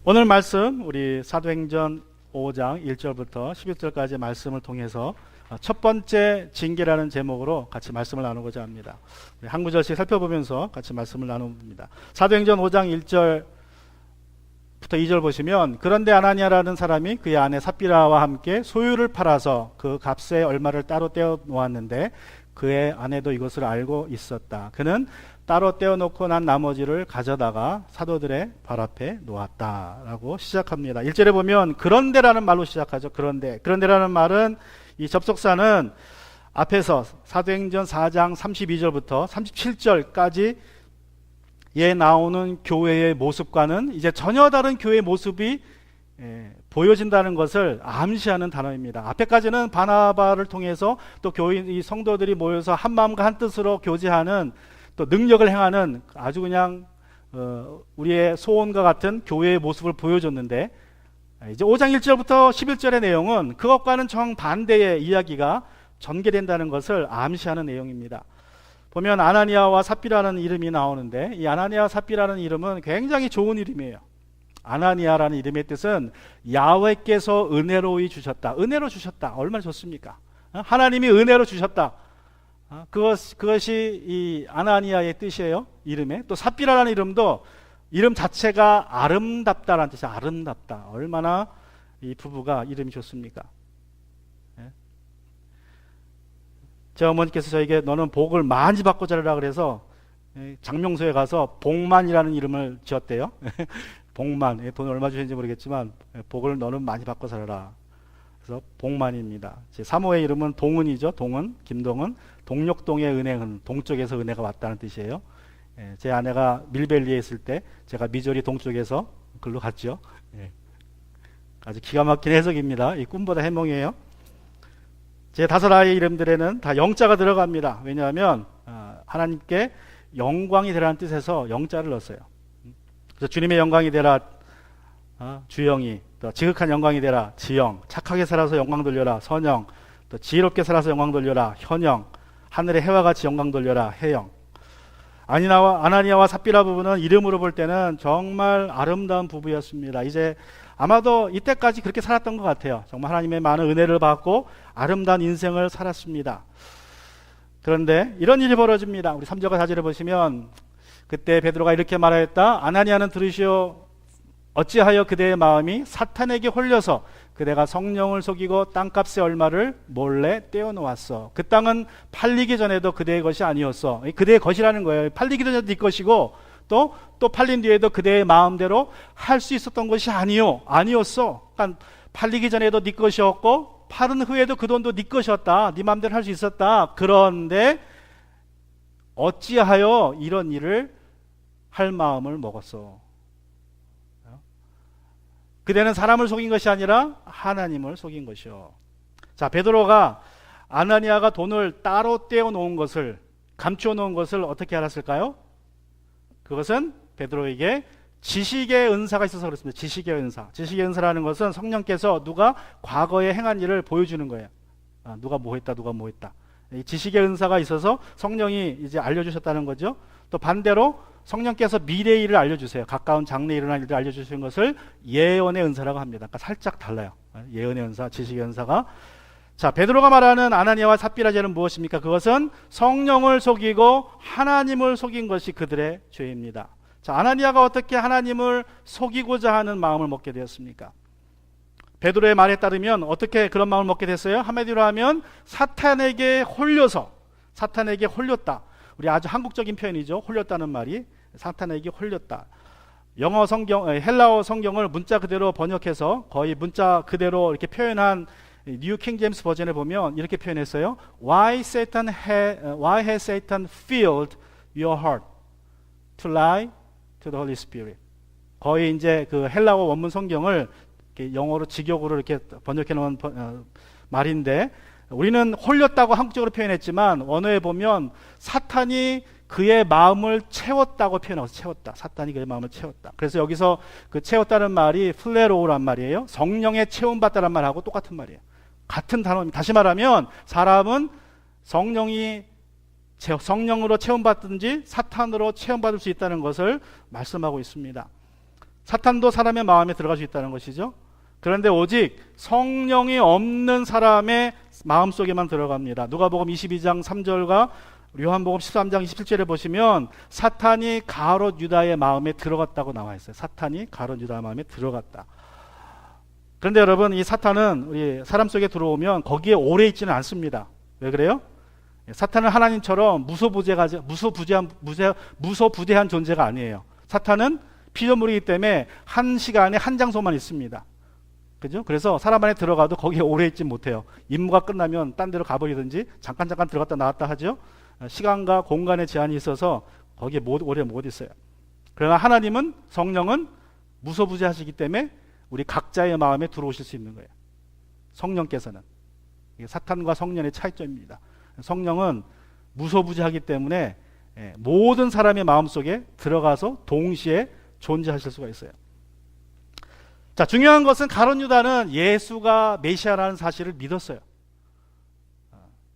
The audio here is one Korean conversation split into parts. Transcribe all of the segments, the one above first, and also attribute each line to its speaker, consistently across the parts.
Speaker 1: 오늘 말씀 우리 사도행전 5장 1절부터 11절까지의 말씀을 통해서 첫 번째 징계라는 제목으로 같이 말씀을 나누고자 합니다. 한 구절씩 살펴보면서 같이 말씀을 나눕니다. 사도행전 5장 1절부터 2절 보시면, 그런데 아나니아라는 사람이 그의 아내 삽비라와 함께 소유를 팔아서 그 값의 얼마를 따로 떼어 놓았는데 그의 아내도 이것을 알고 있었다. 그는 따로 떼어놓고 난 나머지를 가져다가 사도들의 발 앞에 놓았다라고 시작합니다. 1절에 보면 그런데라는 말로 시작하죠. 그런데라는 말은, 이 접속사는 앞에서 사도행전 4장 32절부터 37절까지 에 나오는 교회의 모습과는 이제 전혀 다른 교회의 모습이 보여진다는 것을 암시하는 단어입니다. 앞에까지는 바나바를 통해서 또 교인, 이 성도들이 모여서 한 마음과 한 뜻으로 교제하는, 또 능력을 행하는 아주 그냥 우리의 소원과 같은 교회의 모습을 보여줬는데, 이제 5장 1절부터 11절의 내용은 그것과는 정반대의 이야기가 전개된다는 것을 암시하는 내용입니다. 보면 아나니아와 삽비라는 이름이 나오는데, 이 아나니아와 삽비라는 이름은 굉장히 좋은 이름이에요. 아나니아라는 이름의 뜻은 야훼께서 은혜로이 주셨다. 은혜로 주셨다. 얼마나 좋습니까? 하나님이 은혜로 주셨다. 그것이 이 아나니아의 뜻이에요. 이름에. 또 삽비라는 이름도 이름 자체가 아름답다라는 뜻이에요. 아름답다. 얼마나 이 부부가 이름이 좋습니까? 제 어머니께서 저에게 너는 복을 많이 받고 자라라 그래서 장명소에 가서 복만이라는 이름을 지었대요. 복만. 돈을 얼마 주셨는지 모르겠지만 복을 너는 많이 받고 살아라. 그래서 복만입니다. 제 사모의 이름은 동은이죠. 동은, 김동은. 동력동의 은행은 동쪽에서 은혜가 왔다는 뜻이에요. 제 아내가 밀벨리에 있을 때 제가 미조리 동쪽에서 글로 갔죠. 아주 기가 막힌 해석입니다. 이 꿈보다 해몽이에요. 제 5아이의 이름들에는 다 영자가 들어갑니다. 왜냐하면 하나님께 영광이 되라는 뜻에서 영자를 넣었어요. 그래서 주님의 영광이 되라 주영이, 또 지극한 영광이 되라 지영, 착하게 살아서 영광 돌려라 선영, 또 지혜롭게 살아서 영광 돌려라 현영, 하늘의 해와 같이 영광 돌려라 해영. 아나니아와 삽비라 부부는 이름으로 볼 때는 정말 아름다운 부부였습니다. 이제 아마도 이때까지 그렇게 살았던 것 같아요. 정말 하나님의 많은 은혜를 받고 아름다운 인생을 살았습니다. 그런데 이런 일이 벌어집니다. 우리 3절과 4절에 보시면, 그때 베드로가 이렇게 말하였다. 아나니아는 들으시오. 어찌하여 그대의 마음이 사탄에게 홀려서 그대가 성령을 속이고 땅값의 얼마를 몰래 떼어놓았어. 그 땅은 팔리기 전에도 그대의 것이 아니었어. 그대의 것이라는 거예요. 팔리기 전에도 네 것이고 또 팔린 뒤에도 그대의 마음대로 할 수 있었던 것이 아니었어. 그러니까 팔리기 전에도 네 것이었고 팔은 후에도 그 돈도 네 것이었다. 네 마음대로 할 수 있었다. 그런데 어찌하여 이런 일을 할 마음을 먹었어. 그대는 사람을 속인 것이 아니라 하나님을 속인 것이요. 자, 베드로가 아나니아가 돈을 따로 떼어 놓은 것을, 감추어 놓은 것을 어떻게 알았을까요? 그것은 베드로에게 지식의 은사가 있어서 그렇습니다. 지식의 은사. 지식의 은사라는 것은 성령께서 누가 과거에 행한 일을 보여주는 거예요. 누가 뭐 했다. 이 지식의 은사가 있어서 성령이 이제 알려주셨다는 거죠. 또 반대로 성령께서 미래의 일을 알려주세요. 가까운 장래에 일어날 일을 알려주시는 것을 예언의 은사라고 합니다. 그러니까 살짝 달라요. 예언의 은사, 지식의 은사가. 자, 베드로가 말하는 아나니아와 삽비라 죄는 무엇입니까? 그것은 성령을 속이고 하나님을 속인 것이 그들의 죄입니다. 자, 아나니아가 어떻게 하나님을 속이고자 하는 마음을 먹게 되었습니까? 베드로의 말에 따르면 어떻게 그런 마음을 먹게 됐어요? 한마디로 하면 사탄에게 홀렸다. 우리 아주 한국적인 표현이죠. 홀렸다는 말이. 사탄에게 홀렸다. 영어 성경, 헬라어 성경을 문자 그대로 번역해서 거의 문자 그대로 이렇게 표현한 뉴 킹 제임스 버전에 보면 이렇게 표현했어요. Why has Satan filled your heart to lie to the Holy Spirit? 거의 이제 그 헬라어 원문 성경을 이렇게 영어로 직역으로 이렇게 번역해 놓은 말인데, 우리는 홀렸다고 한국적으로 표현했지만 원어에 보면 사탄이 그의 마음을 채웠다고 표현하고, 채웠다. 사탄이 그의 마음을 채웠다. 그래서 여기서 그 채웠다는 말이 플레로우란 말이에요. 성령에 채움받다란 말하고 똑같은 말이에요. 같은 단어입니다. 다시 말하면 사람은 성령으로 채움받든지 사탄으로 채움받을 수 있다는 것을 말씀하고 있습니다. 사탄도 사람의 마음에 들어갈 수 있다는 것이죠. 그런데 오직 성령이 없는 사람의 마음속에만 들어갑니다. 누가복음 22장 3절과 요한복음 13장 27절에 보시면 사탄이 가롯 유다의 마음에 들어갔다고 나와 있어요. 사탄이 가롯 유다의 마음에 들어갔다. 그런데 여러분, 이 사탄은 우리 사람 속에 들어오면 거기에 오래 있지는 않습니다. 왜 그래요? 사탄은 하나님처럼 무소부대한 존재가 아니에요. 사탄은 피조물이기 때문에 한 시간에 한 장소만 있습니다. 그죠? 그래서 사람 안에 들어가도 거기에 오래 있지 못해요. 임무가 끝나면 딴 데로 가버리든지 잠깐 들어갔다 나왔다 하죠. 시간과 공간의 제한이 있어서 거기에 오래 못 있어요. 그러나 하나님은, 성령은 무소부재하시기 때문에 우리 각자의 마음에 들어오실 수 있는 거예요. 성령께서는. 이게 사탄과 성령의 차이점입니다. 성령은 무소부재하기 때문에 모든 사람의 마음속에 들어가서 동시에 존재하실 수가 있어요. 자, 중요한 것은 가룟 유다는 예수가 메시아라는 사실을 믿었어요.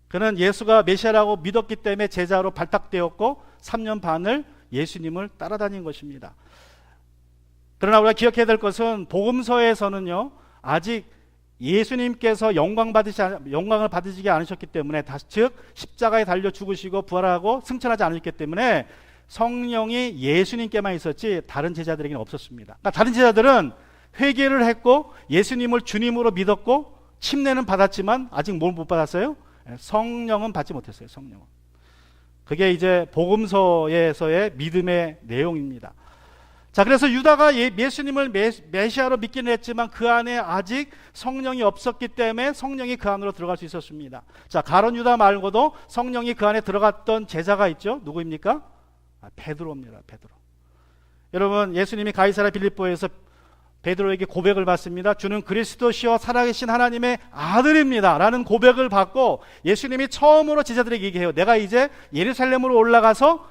Speaker 1: 그는 예수가 메시아라고 믿었기 때문에 제자로 발탁되었고 3년 반을 예수님을 따라다닌 것입니다. 그러나 우리가 기억해야 될 것은 복음서에서는요, 아직 예수님께서 영광을 받으시지 않으셨기 때문에, 즉 십자가에 달려 죽으시고 부활하고 승천하지 않으셨기 때문에 성령이 예수님께만 있었지 다른 제자들에게는 없었습니다. 그러니까 다른 제자들은 회개를 했고 예수님을 주님으로 믿었고 침례는 받았지만 아직 뭘 못 받았어요? 성령은 받지 못했어요. 성령은. 그게 이제 복음서에서의 믿음의 내용입니다. 자, 그래서 유다가 예수님을 메시아로 믿기는 했지만 그 안에 아직 성령이 없었기 때문에 성령이 그 안으로 들어갈 수 있었습니다. 자, 가룟 유다 말고도 성령이 그 안에 들어갔던 제자가 있죠. 누구입니까? 베드로입니다. 베드로. 여러분, 예수님이 가이사랴 빌립보에서 베드로에게 고백을 받습니다. 주는 그리스도시요 살아계신 하나님의 아들입니다 라는 고백을 받고 예수님이 처음으로 제자들에게 얘기해요. 내가 이제 예루살렘으로 올라가서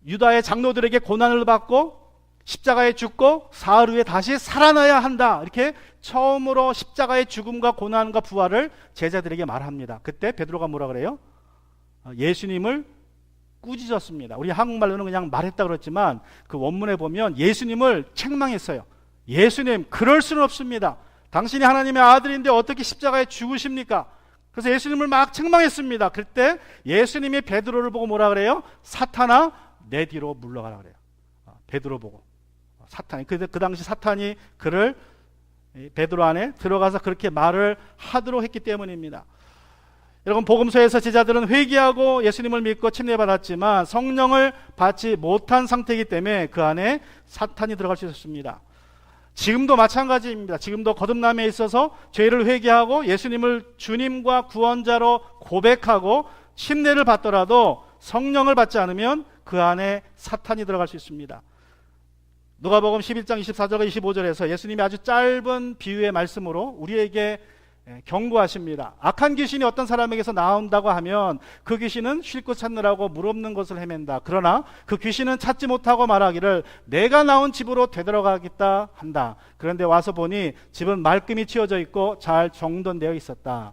Speaker 1: 유다의 장로들에게 고난을 받고 십자가에 죽고 사흘 후에 다시 살아나야 한다. 이렇게 처음으로 십자가의 죽음과 고난과 부활을 제자들에게 말합니다. 그때 베드로가 뭐라 그래요? 예수님을 꾸짖었습니다. 우리 한국말로는 그냥 말했다 그랬지만 그 원문에 보면 예수님을 책망했어요. 예수님, 그럴 수는 없습니다. 당신이 하나님의 아들인데 어떻게 십자가에 죽으십니까? 그래서 예수님을 막 책망했습니다. 그때 예수님이 베드로를 보고 뭐라 그래요? 사탄아, 내 뒤로 물러가라 그래요. 베드로 보고. 사탄이, 그 당시 사탄이 그를 베드로 안에 들어가서 그렇게 말을 하도록 했기 때문입니다. 여러분, 복음서에서 제자들은 회개하고 예수님을 믿고 침례받았지만 성령을 받지 못한 상태이기 때문에 그 안에 사탄이 들어갈 수 있었습니다. 지금도 마찬가지입니다. 지금도 거듭남에 있어서 죄를 회개하고 예수님을 주님과 구원자로 고백하고 침례를 받더라도 성령을 받지 않으면 그 안에 사탄이 들어갈 수 있습니다. 누가복음 11장 24절과 25절에서 예수님이 아주 짧은 비유의 말씀으로 우리에게 경고하십니다. 악한 귀신이 어떤 사람에게서 나온다고 하면 그 귀신은 쉴 곳 찾느라고 물 없는 곳을 헤맨다. 그러나 그 귀신은 찾지 못하고 말하기를 내가 나온 집으로 되돌아가겠다 한다. 그런데 와서 보니 집은 말끔히 치워져 있고 잘 정돈되어 있었다.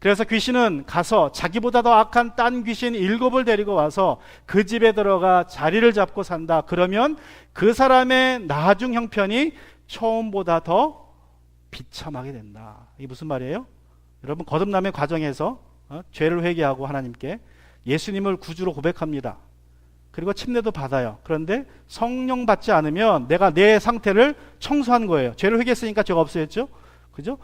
Speaker 1: 그래서 귀신은 가서 자기보다 더 악한 딴 귀신 7을 데리고 와서 그 집에 들어가 자리를 잡고 산다. 그러면 그 사람의 나중 형편이 처음보다 더 비참하게 된다. 이게 무슨 말이에요? 여러분, 거듭남의 과정에서 죄를 회개하고 하나님께 예수님을 구주로 고백합니다. 그리고 침례도 받아요. 그런데 성령 받지 않으면 내가 내 상태를 청소한 거예요. 죄를 회개했으니까 죄가 없어졌죠? 그죠?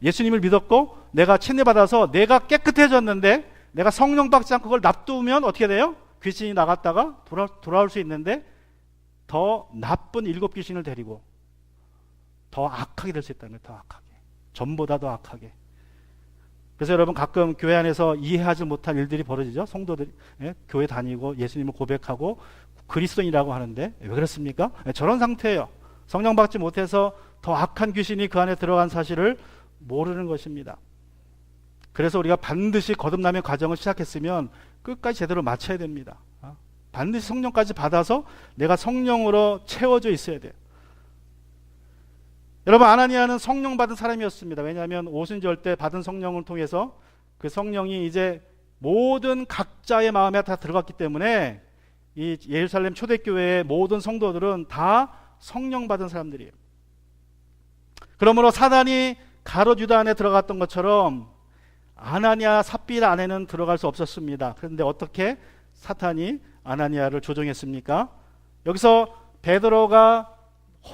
Speaker 1: 예수님을 믿었고 내가 침례 받아서 내가 깨끗해졌는데 내가 성령 받지 않고 그걸 놔두면 어떻게 돼요? 귀신이 나갔다가 돌아올 수 있는데 더 나쁜 7귀신을 데리고 더 악하게 될 수 있다는 거예요. 더 악하게. 전보다 더 악하게. 그래서 여러분, 가끔 교회 안에서 이해하지 못한 일들이 벌어지죠. 성도들이 교회 다니고 예수님을 고백하고 그리스도인이라고 하는데 왜 그렇습니까? 저런 상태예요. 성령 받지 못해서 더 악한 귀신이 그 안에 들어간 사실을 모르는 것입니다. 그래서 우리가 반드시 거듭남의 과정을 시작했으면 끝까지 제대로 마쳐야 됩니다. 반드시 성령까지 받아서 내가 성령으로 채워져 있어야 돼요. 여러분, 아나니아는 성령 받은 사람이었습니다. 왜냐하면 오순절 때 받은 성령을 통해서 그 성령이 이제 모든 각자의 마음에 다 들어갔기 때문에 이 예루살렘 초대교회의 모든 성도들은 다 성령 받은 사람들이에요. 그러므로 사단이 가롯 유다 안에 들어갔던 것처럼 아나니아 삽비라 안에는 들어갈 수 없었습니다. 그런데 어떻게 사탄이 아나니아를 조종했습니까? 여기서 베드로가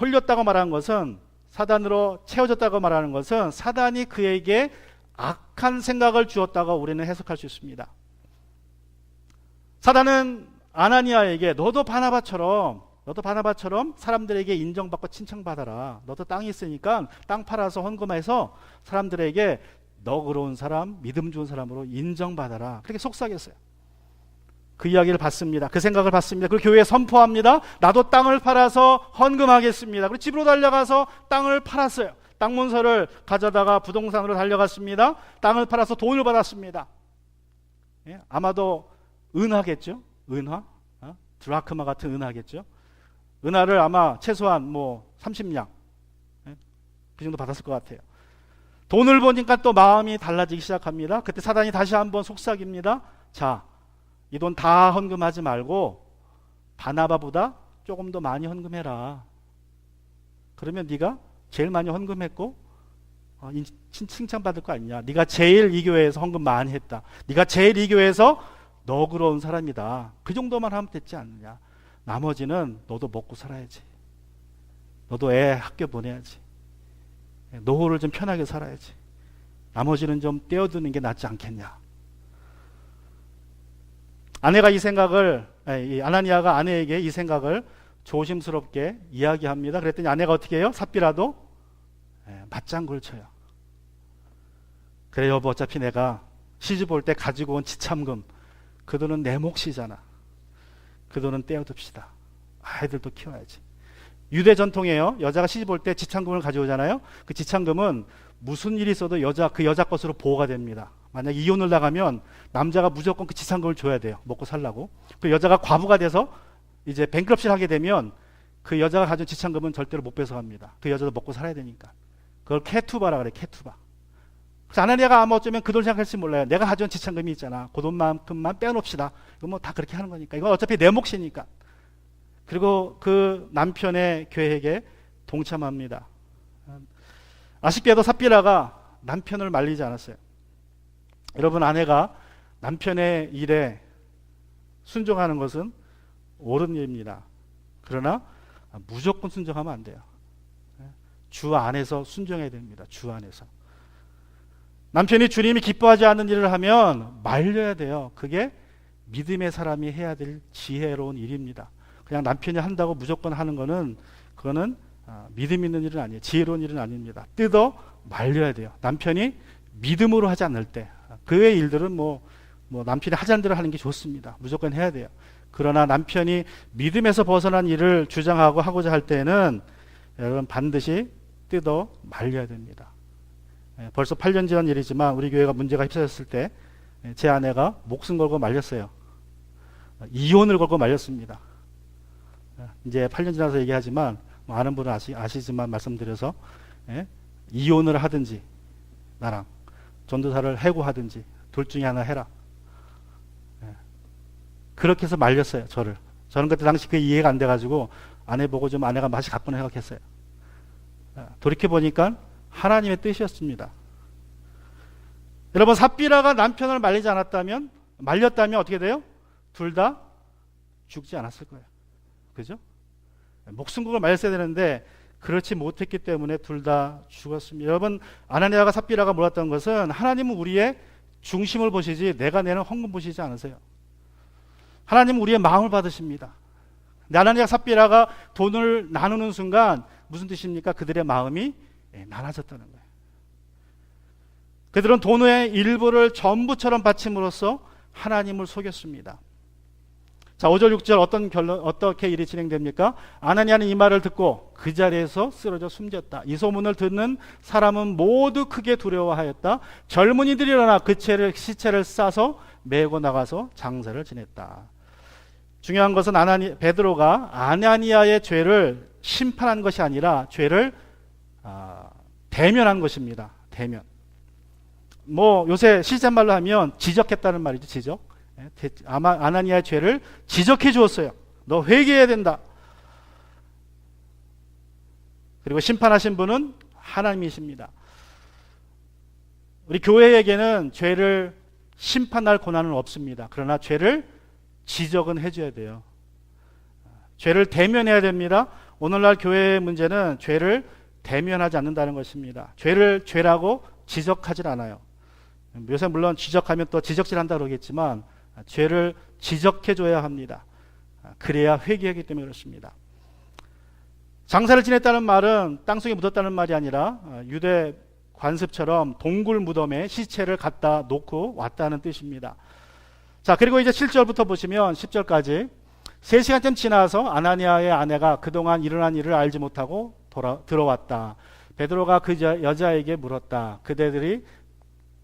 Speaker 1: 홀렸다고 말하는 것은, 사단으로 채워졌다고 말하는 것은 사단이 그에게 악한 생각을 주었다고 우리는 해석할 수 있습니다. 사단은 아나니아에게 너도 바나바처럼 사람들에게 인정받고 칭찬받아라. 너도 땅이 있으니까 땅 팔아서 헌금해서 사람들에게 너그러운 사람, 믿음 좋은 사람으로 인정받아라. 그렇게 속삭였어요. 그 이야기를 받습니다. 그 생각을 받습니다. 그리고 교회에 선포합니다. 나도 땅을 팔아서 헌금하겠습니다. 그리고 집으로 달려가서 땅을 팔았어요. 땅 문서를 가져다가 부동산으로 달려갔습니다. 땅을 팔아서 돈을 받았습니다. 예? 아마도 은하겠죠? 은하? 드라크마 같은 은하겠죠? 은하를 아마 최소한 30냥, 예? 그 정도 받았을 것 같아요. 돈을 보니까 또 마음이 달라지기 시작합니다. 그때 사단이 다시 한번 속삭입니다. 자, 이 돈 다 헌금하지 말고 바나바보다 조금 더 많이 헌금해라. 그러면 네가 제일 많이 헌금했고 칭찬받을 거 아니냐. 네가 제일 이 교회에서 헌금 많이 했다. 네가 제일 이 교회에서 너그러운 사람이다. 그 정도만 하면 됐지 않느냐. 나머지는 너도 먹고 살아야지. 너도 애 학교 보내야지. 노후를 좀 편하게 살아야지. 나머지는 좀 떼어두는 게 낫지 않겠냐. 아나니아가 아내에게 이 생각을 조심스럽게 이야기합니다. 그랬더니 아내가 어떻게 해요? 삽비라도 맞장구를 쳐요. 그래 여보, 어차피 내가 시집 올 때 가지고 온 지참금, 그 돈은 내 몫이잖아. 그 돈은 떼어둡시다. 아이들도 키워야지. 유대 전통이에요. 여자가 시집 올 때 지참금을 가져오잖아요. 그 지참금은 무슨 일이 있어도 그 여자 것으로 보호가 됩니다. 만약 이혼을 나가면 남자가 무조건 그 지참금을 줘야 돼요. 먹고 살라고. 그 여자가 과부가 돼서 이제 뱅크럽시를 하게 되면 그 여자가 가진 지참금은 절대로 못 뺏어갑니다. 그 여자도 먹고 살아야 되니까. 그걸 케투바라 그래, 케투바. 그래서 아나니아가 아마 어쩌면 그 돈 생각할지 몰라요. 내가 가져온 지참금이 있잖아. 그 돈만큼만 빼놓읍시다. 이거 다 그렇게 하는 거니까. 이건 어차피 내 몫이니까. 그리고 그 남편의 계획에 동참합니다. 아쉽게도 삽비라가 남편을 말리지 않았어요. 여러분, 아내가 남편의 일에 순종하는 것은 옳은 일입니다. 그러나 무조건 순종하면 안 돼요. 주 안에서 순종해야 됩니다. 주 안에서. 남편이 주님이 기뻐하지 않는 일을 하면 말려야 돼요. 그게 믿음의 사람이 해야 될 지혜로운 일입니다. 그냥 남편이 한다고 무조건 하는 거는, 그거는 믿음 있는 일은 아니에요. 지혜로운 일은 아닙니다. 뜯어 말려야 돼요. 남편이 믿음으로 하지 않을 때. 그 외의 일들은 남편이 하자는 대로 하는 게 좋습니다. 무조건 해야 돼요. 그러나 남편이 믿음에서 벗어난 일을 주장하고 하고자 할 때는 여러분 반드시 뜯어 말려야 됩니다. 벌써 8년 전 일이지만 우리 교회가 문제가 휩싸였을 때 제 아내가 목숨 걸고 말렸어요. 이혼을 걸고 말렸습니다. 이제 8년 지나서 얘기하지만 아는 분은 아시지만 말씀드려서 이혼을 하든지 나랑 전도사를 해고하든지 둘 중에 하나 해라. 그렇게 해서 말렸어요. 저는 그때 당시 그게 이해가 안 돼가지고 아내 보고 좀 아내가 맛이 갔구나 생각했어요. 돌이켜보니까 하나님의 뜻이었습니다. 여러분, 삽비라가 남편을 말렸다면 어떻게 돼요? 둘 다 죽지 않았을 거예요. 그죠? 목숨 걸고 말렸어야 되는데 그렇지 못했기 때문에 둘 다 죽었습니다. 여러분, 아나니아가 삽비라가 몰랐던 것은 하나님은 우리의 중심을 보시지 내가 내는 헌금 보시지 않으세요. 하나님은 우리의 마음을 받으십니다. 근데 아나니아 삽비라가 돈을 나누는 순간 무슨 뜻입니까? 그들의 마음이 나눠졌다는 거예요. 그들은 돈의 일부를 전부처럼 바침으로써 하나님을 속였습니다. 자, 5절 6절 어떻게 일이 진행됩니까? 아나니아는 이 말을 듣고 그 자리에서 쓰러져 숨졌다. 이 소문을 듣는 사람은 모두 크게 두려워하였다. 젊은이들이 일어나 그 시체를 싸서 메고 나가서 장사를 지냈다. 중요한 것은 베드로가 아나니아의 죄를 심판한 것이 아니라 죄를 대면한 것입니다. 대면. 요새 시제말로 하면 지적했다는 말이죠. 지적. 아나니아의 죄를 지적해 주었어요. 너 회개해야 된다. 그리고 심판하신 분은 하나님이십니다. 우리 교회에게는 죄를 심판할 권한은 없습니다. 그러나 죄를 지적은 해줘야 돼요. 죄를 대면해야 됩니다. 오늘날 교회의 문제는 죄를 대면하지 않는다는 것입니다. 죄를 죄라고 지적하질 않아요. 요새 물론 지적하면 또 지적질한다 그러겠지만 죄를 지적해줘야 합니다. 그래야 회개하기 때문에 그렇습니다. 장사를 지냈다는 말은 땅속에 묻었다는 말이 아니라 유대 관습처럼 동굴 무덤에 시체를 갖다 놓고 왔다는 뜻입니다. 자, 그리고 이제 7절부터 보시면 10절까지 3시간쯤 지나서 아나니아의 아내가 그동안 일어난 일을 알지 못하고 들어왔다. 베드로가 그 여자에게 물었다. 그대들이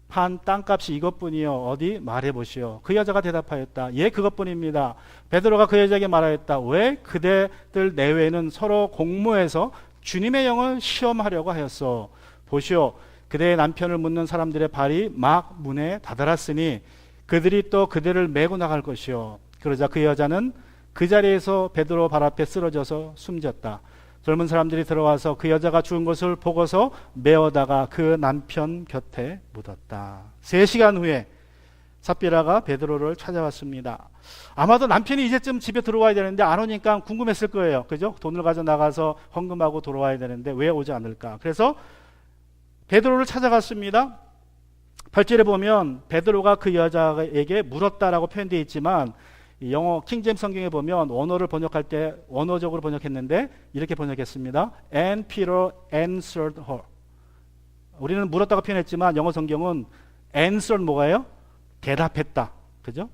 Speaker 1: 판 땅값이 이것뿐이요. 어디 말해보시오. 그 여자가 대답하였다. 예, 그것뿐입니다. 베드로가 그 여자에게 말하였다. 왜 그대들 내외는 서로 공모해서 주님의 영을 시험하려고 하였소. 보시오. 그대의 남편을 묻는 사람들의 발이 막 문에 다다랐으니 그들이 또 그대를 메고 나갈 것이요. 그러자 그 여자는 그 자리에서 베드로 발 앞에 쓰러져서 숨졌다. 젊은 사람들이 들어와서 그 여자가 죽은 것을 보고서 메어다가 그 남편 곁에 묻었다. 3시간 후에 삽비라가 베드로를 찾아왔습니다. 아마도 남편이 이제쯤 집에 들어와야 되는데 안 오니까 궁금했을 거예요. 그죠? 돈을 가져 나가서 헌금하고 돌아와야 되는데 왜 오지 않을까? 그래서 베드로를 찾아갔습니다. 8절에 보면 베드로가 그 여자에게 물었다라고 표현되어 있지만 영어 킹제임스 성경에 보면 원어를 번역할 때 원어적으로 번역했는데 이렇게 번역했습니다. And Peter answered her. 우리는 물었다고 표현했지만 영어 성경은 answered 뭐가요? 대답했다. 그죠?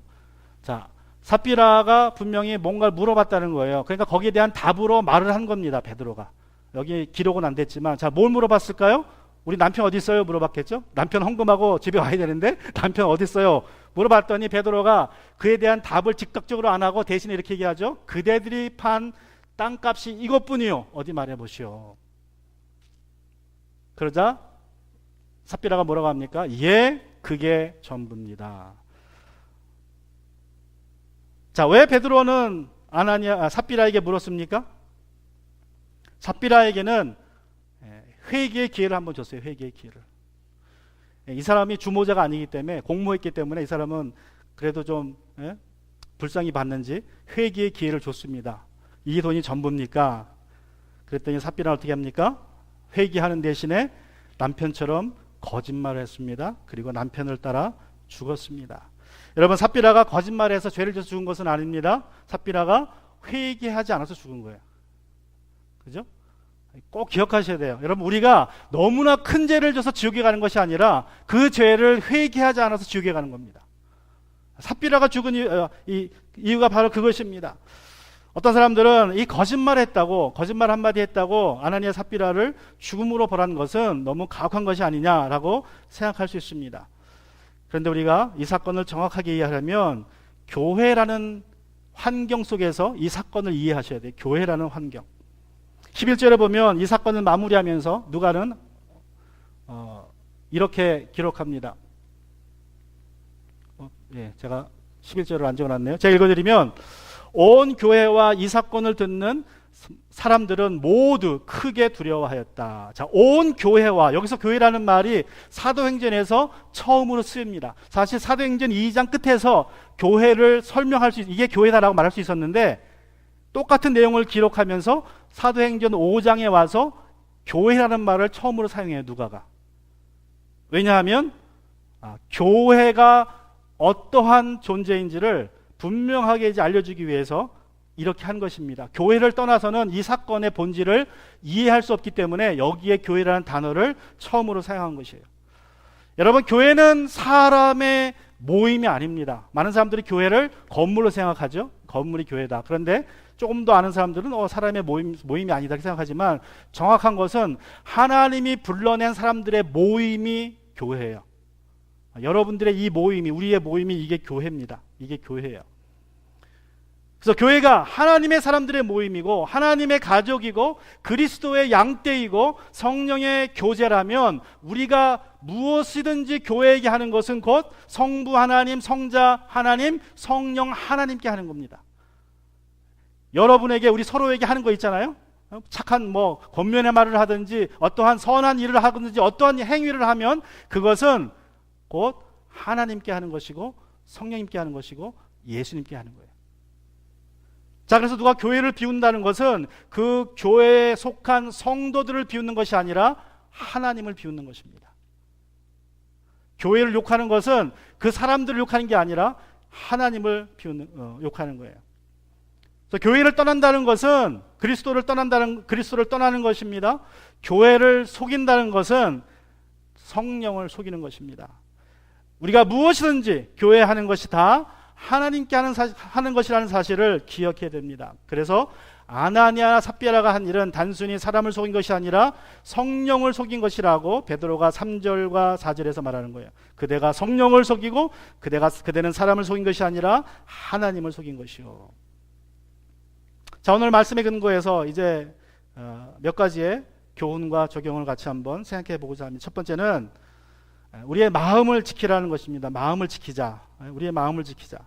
Speaker 1: 자, 삽비라가 분명히 뭔가를 물어봤다는 거예요. 그러니까 거기에 대한 답으로 말을 한 겁니다. 베드로가. 여기 기록은 안 됐지만 자, 뭘 물어봤을까요? 우리 남편 어디 있어요? 물어봤겠죠? 남편 헌금하고 집에 와야 되는데 남편 어디 있어요? 물어봤더니 베드로가 그에 대한 답을 즉각적으로 안 하고 대신에 이렇게 얘기하죠. 그대들이 판 땅값이 이것뿐이요. 어디 말해보시오. 그러자 삽비라가 뭐라고 합니까? 예, 그게 전부입니다. 자, 왜 베드로는 삽비라에게 물었습니까? 삽비라에게는 회개의 기회를 한번 줬어요. 회개의 기회를. 이 사람이 주모자가 아니기 때문에 공모했기 때문에 이 사람은 그래도 좀 불쌍히 받는지 회개의 기회를 줬습니다. 이 돈이 전부입니까? 그랬더니 삽비라는 어떻게 합니까? 회개하는 대신에 남편처럼 거짓말을 했습니다. 그리고 남편을 따라 죽었습니다. 여러분, 삽비라가 거짓말해서 죄를 져서 죽은 것은 아닙니다. 삽비라가 회개하지 않아서 죽은 거예요. 그죠? 꼭 기억하셔야 돼요. 여러분, 우리가 너무나 큰 죄를 져서 지옥에 가는 것이 아니라 그 죄를 회개하지 않아서 지옥에 가는 겁니다. 삽비라가 죽은 이유가 바로 그것입니다. 어떤 사람들은 이 거짓말 한마디 했다고 아나니아 삽비라를 죽음으로 벌한 것은 너무 가혹한 것이 아니냐라고 생각할 수 있습니다. 그런데 우리가 이 사건을 정확하게 이해하려면 교회라는 환경 속에서 이 사건을 이해하셔야 돼요. 교회라는 환경. 11절에 보면 이 사건을 마무리하면서 누가는 이렇게 기록합니다. 제가 11절을 안 적어놨네요. 제가 읽어드리면 온 교회와 이 사건을 듣는 사람들은 모두 크게 두려워하였다. 자, 온 교회와, 여기서 교회라는 말이 사도행전에서 처음으로 쓰입니다. 사실 사도행전 2장 끝에서 교회를 설명할 수 이게 교회다라고 말할 수 있었는데 똑같은 내용을 기록하면서 사도행전 5장에 와서 교회라는 말을 처음으로 사용해요. 누가가. 왜냐하면 교회가 어떠한 존재인지를 분명하게 이제 알려주기 위해서 이렇게 한 것입니다. 교회를 떠나서는 이 사건의 본질을 이해할 수 없기 때문에 여기에 교회라는 단어를 처음으로 사용한 것이에요. 여러분, 교회는 사람의 모임이 아닙니다. 많은 사람들이 교회를 건물로 생각하죠. 건물이 교회다. 그런데 조금 더 아는 사람들은 사람의 모임이 아니다 이렇게 생각하지만 정확한 것은 하나님이 불러낸 사람들의 모임이 교회예요. 여러분들의 이 모임이, 우리의 모임이 이게 교회입니다. 이게 교회예요. 그래서 교회가 하나님의 사람들의 모임이고 하나님의 가족이고 그리스도의 양떼이고 성령의 교제라면 우리가 무엇이든지 교회에게 하는 것은 곧 성부 하나님, 성자 하나님, 성령 하나님께 하는 겁니다. 여러분에게, 우리 서로에게 하는 거 있잖아요. 착한 뭐 권면의 말을 하든지 어떠한 선한 일을 하든지 어떠한 행위를 하면 그것은 곧 하나님께 하는 것이고 성령님께 하는 것이고 예수님께 하는 거예요. 자, 그래서 누가 교회를 비운다는 것은 그 교회에 속한 성도들을 비웃는 것이 아니라 하나님을 비웃는 것입니다. 교회를 욕하는 것은 그 사람들을 욕하는 게 아니라 하나님을 욕하는 거예요. 그래서 교회를 떠난다는 것은 그리스도를 떠나는 것입니다. 교회를 속인다는 것은 성령을 속이는 것입니다. 우리가 무엇이든지 교회에 하는 것이 다 하나님께 하는 것이라는 사실을 기억해야 됩니다. 그래서 아나니아나 삽비라가 한 일은 단순히 사람을 속인 것이 아니라 성령을 속인 것이라고 베드로가 3절과 4절에서 말하는 거예요. 그대가 성령을 속이고 그대는 사람을 속인 것이 아니라 하나님을 속인 것이요. 자, 오늘 말씀의 근거에서 이제 몇 가지의 교훈과 적용을 같이 한번 생각해 보고자 합니다. 첫 번째는 우리의 마음을 지키라는 것입니다. 마음을 지키자. 우리의 마음을 지키자.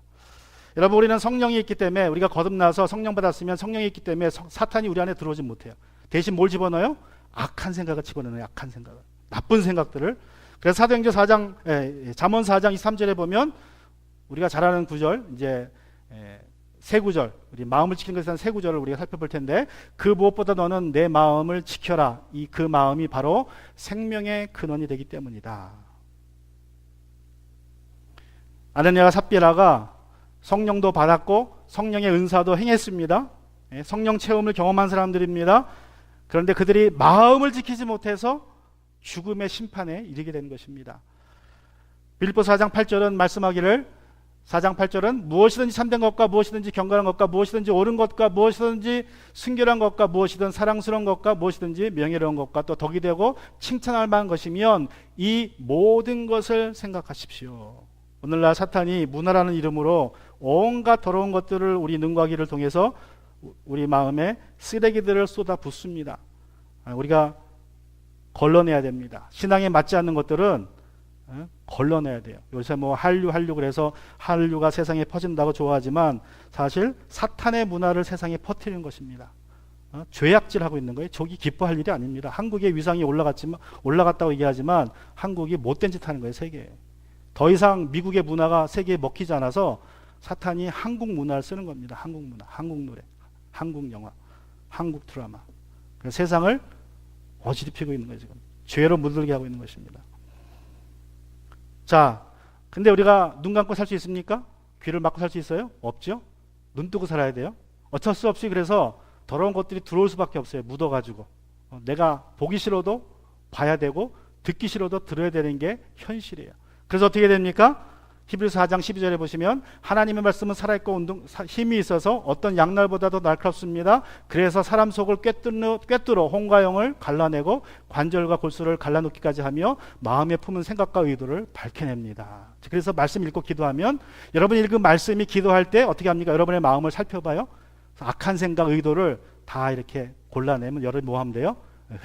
Speaker 1: 여러분, 우리는 성령이 있기 때문에, 우리가 거듭나서 성령 받았으면 성령이 있기 때문에 사탄이 우리 안에 들어오지 못해요. 대신 뭘 집어넣어요? 악한 생각을 집어넣어요. 악한 생각을, 나쁜 생각들을. 그래서 사도행전 4장, 잠언 4장 23절에 보면 우리가 잘 아는 구절, 이제 세 구절, 우리 마음을 지키는 것에 대한 세 구절을 우리가 살펴볼 텐데, 그 무엇보다 너는 내 마음을 지켜라. 그 마음이 바로 생명의 근원이 되기 때문이다. 아나니아와 삽비라가 성령도 받았고 성령의 은사도 행했습니다. 성령 체험을 경험한 사람들입니다. 그런데 그들이 마음을 지키지 못해서 죽음의 심판에 이르게 된 것입니다. 빌립보서 4장 8절은 말씀하기를, 4장 8절은 무엇이든지 참된 것과 무엇이든지 경건한 것과 무엇이든지 옳은 것과 무엇이든지 순결한 것과 무엇이든 사랑스러운 것과 무엇이든지 명예로운 것과 또 덕이 되고 칭찬할 만한 것이면 이 모든 것을 생각하십시오. 오늘날 사탄이 문화라는 이름으로 온갖 더러운 것들을 우리 눈과 귀를 통해서 우리 마음에 쓰레기들을 쏟아 붓습니다. 우리가 걸러내야 됩니다. 신앙에 맞지 않는 것들은 걸러내야 돼요. 요새 뭐 한류 그래서 한류가 세상에 퍼진다고 좋아하지만 사실 사탄의 문화를 세상에 퍼뜨리는 것입니다. 죄악질하고 있는 거예요. 저기 기뻐할 일이 아닙니다. 한국의 위상이 올라갔다고 얘기하지만 한국이 못된 짓 하는 거예요. 세계에. 더 이상 미국의 문화가 세계에 먹히지 않아서 사탄이 한국 문화를 쓰는 겁니다. 한국 문화, 한국 노래, 한국 영화, 한국 드라마. 그래서 세상을 어지럽히고 있는 거예요. 지금 죄로 물들게 하고 있는 것입니다. 자, 근데 우리가 눈 감고 살 수 있습니까? 귀를 막고 살 수 있어요? 없죠. 눈 뜨고 살아야 돼요. 어쩔 수 없이 그래서 더러운 것들이 들어올 수밖에 없어요. 묻어가지고 내가 보기 싫어도 봐야 되고 듣기 싫어도 들어야 되는 게 현실이에요. 그래서 어떻게 됩니까? 히브리서 4장 12절에 보시면 하나님의 말씀은 살아있고 힘이 있어서 어떤 양날보다도 날카롭습니다. 그래서 사람 속을 꿰뚫어 홍과 영을 갈라내고 관절과 골수를 갈라놓기까지 하며 마음에 품은 생각과 의도를 밝혀냅니다. 그래서 말씀 읽고 기도하면, 여러분이 읽은 말씀이 기도할 때 어떻게 합니까? 여러분의 마음을 살펴봐요. 악한 생각, 의도를 다 이렇게 골라내면 여러분이 뭐 하면 돼요?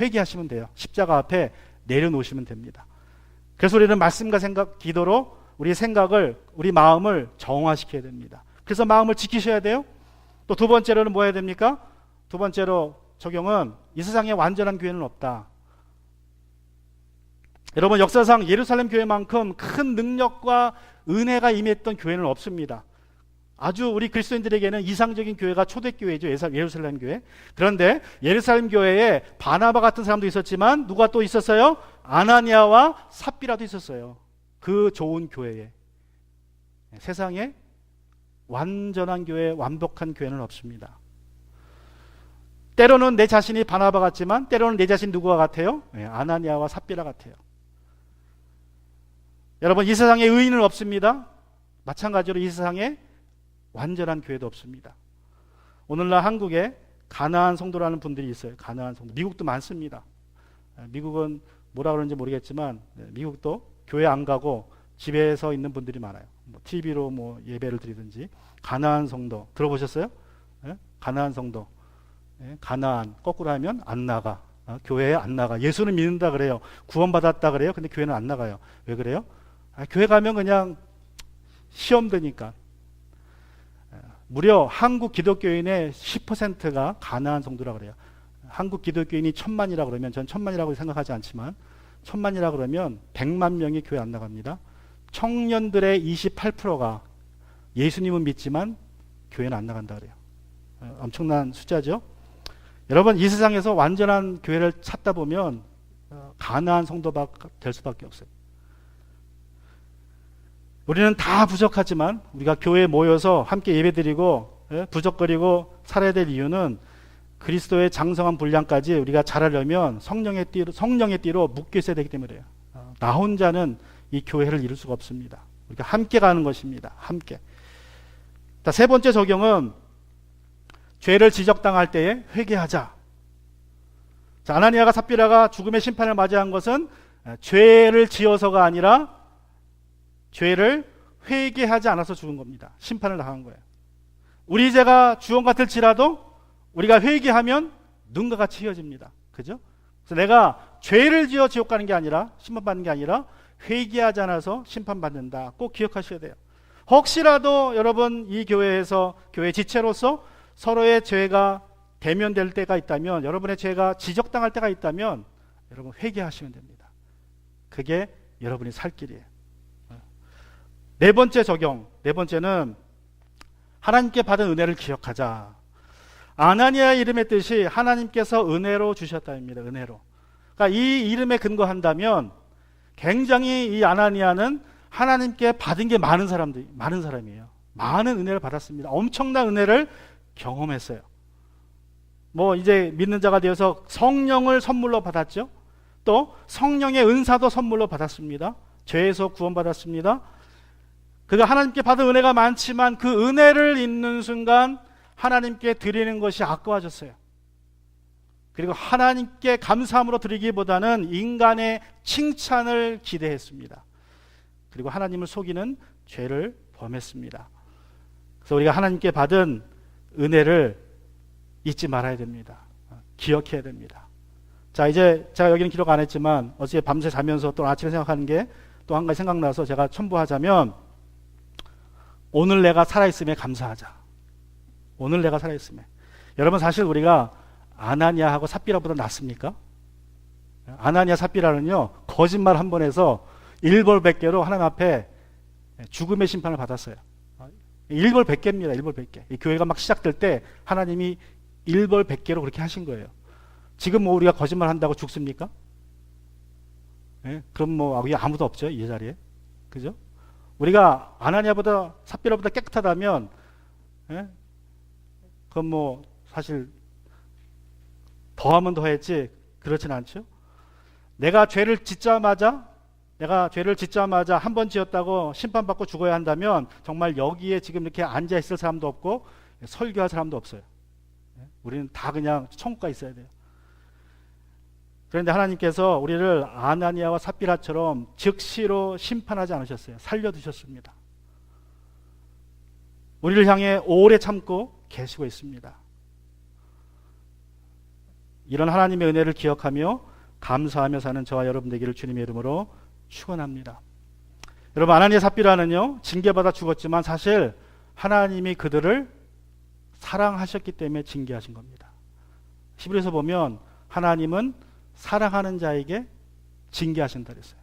Speaker 1: 회개하시면 돼요. 십자가 앞에 내려놓으시면 됩니다. 그래서 우리는 말씀과 생각, 기도로 우리 생각을, 우리 마음을 정화시켜야 됩니다. 그래서 마음을 지키셔야 돼요. 또 두 번째로는 뭐 해야 됩니까? 두 번째로 적용은 이 세상에 완전한 교회는 없다. 여러분, 역사상 예루살렘 교회만큼 큰 능력과 은혜가 임했던 교회는 없습니다. 아주 우리 그리스도인들에게는 이상적인 교회가 초대교회죠. 예루살렘 교회. 그런데 예루살렘 교회에 바나바 같은 사람도 있었지만 누가 또 있었어요? 아나니아와 삽비라도 있었어요. 그 좋은 교회에. 세상에 완전한 교회, 완벽한 교회는 없습니다. 때로는 내 자신이 바나바 같지만 때로는 내 자신 누구와 같아요? 아나니아와 삽비라 같아요. 여러분, 이 세상에 의인은 없습니다. 마찬가지로 이 세상에 완전한 교회도 없습니다. 오늘날 한국에 가나안 성도라는 분들이 있어요. 가나안 성도. 미국도 많습니다. 미국은 뭐라 그러는지 모르겠지만 미국도 교회 안 가고 집에서 있는 분들이 많아요. TV로 예배를 드리든지. 가나안 성도 들어보셨어요? 가나안 성도. 가나안 거꾸로 하면 안 나가. 교회에 안 나가. 예수는 믿는다 그래요. 구원받았다 그래요. 근데 교회는 안 나가요. 왜 그래요? 교회 가면 그냥 시험 드니까. 무려 한국 기독교인의 10%가 가나안 성도라 그래요. 한국 기독교인이 1000만이라 그러면, 전 1000만이라고 생각하지 않지만 1000만이라 그러면 100만 명이 교회 안 나갑니다. 청년들의 28%가 예수님은 믿지만 교회는 안 나간다 그래요. 엄청난 숫자죠. 여러분, 이 세상에서 완전한 교회를 찾다 보면 가난한 성도가 될 수밖에 없어요. 우리는 다 부족하지만 우리가 교회에 모여서 함께 예배드리고 부족거리고 살아야 될 이유는 그리스도의 장성한 분량까지 우리가 자라려면 성령의 띠로 묶여 있어야 되기 때문이에요. 나 혼자는 이 교회를 이룰 수가 없습니다. 우리가 함께 가는 것입니다. 함께. 세 번째 적용은 죄를 지적당할 때에 회개하자. 자, 아나니아가 삽비라가 죽음의 심판을 맞이한 것은 죄를 지어서가 아니라 죄를 회개하지 않아서 죽은 겁니다. 심판을 당한 거예요. 우리 죄가 주원 같을지라도 우리가 회개하면 눈과 같이 희어집니다. 그죠? 그래서 내가 죄를 지어 지옥 가는 게 아니라, 심판받는 게 아니라 회개하지 않아서 심판받는다. 꼭 기억하셔야 돼요. 혹시라도 여러분 이 교회에서 교회 지체로서 서로의 죄가 대면될 때가 있다면, 여러분의 죄가 지적당할 때가 있다면 여러분 회개하시면 됩니다. 그게 여러분이 살 길이에요. 네 번째 적용, 네 번째는 하나님께 받은 은혜를 기억하자. 아나니아의 이름의 뜻이 하나님께서 은혜로 주셨다입니다. 은혜로. 그러니까 이 이름에 근거한다면 굉장히 이 아나니아는 하나님께 받은 게 많은 사람이에요. 많은 은혜를 받았습니다. 엄청난 은혜를 경험했어요. 이제 믿는 자가 되어서 성령을 선물로 받았죠. 또 성령의 은사도 선물로 받았습니다. 죄에서 구원받았습니다. 그가 하나님께 받은 은혜가 많지만 그 은혜를 잊는 순간 하나님께 드리는 것이 아까워졌어요. 그리고 하나님께 감사함으로 드리기보다는 인간의 칭찬을 기대했습니다. 그리고 하나님을 속이는 죄를 범했습니다. 그래서 우리가 하나님께 받은 은혜를 잊지 말아야 됩니다. 기억해야 됩니다. 자, 이제 제가 여기는 기록 안 했지만 어제 밤새 자면서 또 아침에 생각하는 게 또 한 가지 생각나서 제가 첨부하자면, 오늘 내가 살아있음에 감사하자. 오늘 내가 살아있음에. 여러분, 사실 우리가 아나니아하고 삽비라보다 낫습니까? 아나니아 삽비라는요, 거짓말 한 번 해서 일벌백계로 하나님 앞에 죽음의 심판을 받았어요. 일벌백계입니다. 일벌백계. 이 교회가 막 시작될 때 하나님이 일벌백계로 그렇게 하신 거예요. 지금 우리가 거짓말 한다고 죽습니까? 그럼 아무도 없죠, 이 자리에. 그죠? 우리가 아나니아보다 삽비라보다 깨끗하다면, 그건 사실 더하면 더했지 그렇진 않죠. 내가 죄를 짓자마자 한 번 지었다고 심판받고 죽어야 한다면 정말 여기에 지금 이렇게 앉아 있을 사람도 없고 설교할 사람도 없어요. 우리는 다 그냥 천국 가 있어야 돼요. 그런데 하나님께서 우리를 아나니아와 삽비라처럼 즉시로 심판하지 않으셨어요. 살려두셨습니다. 우리를 향해 오래 참고 계시고 있습니다. 이런 하나님의 은혜를 기억하며 감사하며 사는 저와 여러분 되기를 주님의 이름으로 축원합니다. 여러분, 아나니아 삽비라는요, 징계받아 죽었지만 사실 하나님이 그들을 사랑하셨기 때문에 징계하신 겁니다. 히브리서 보면 하나님은 사랑하는 자에게 징계하신다 그랬어요.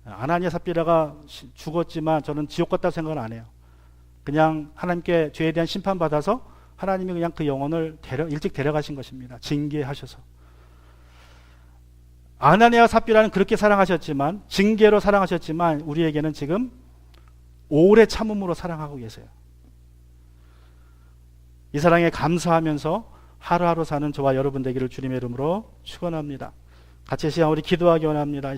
Speaker 1: 아나니아 삽비라가 죽었지만 저는 지옥 갔다고 생각은 안 해요. 그냥 하나님께 죄에 대한 심판받아서 하나님이 그냥 그 영혼을 일찍 데려가신 것입니다. 징계하셔서. 아나니아 삽비라는 그렇게 사랑하셨지만, 징계로 사랑하셨지만 우리에게는 지금 오래 참음으로 사랑하고 계세요. 이 사랑에 감사하면서 하루하루 사는 저와 여러분 되기를 주님의 이름으로 축원합니다. 같이 시간 우리 기도하기 원합니다.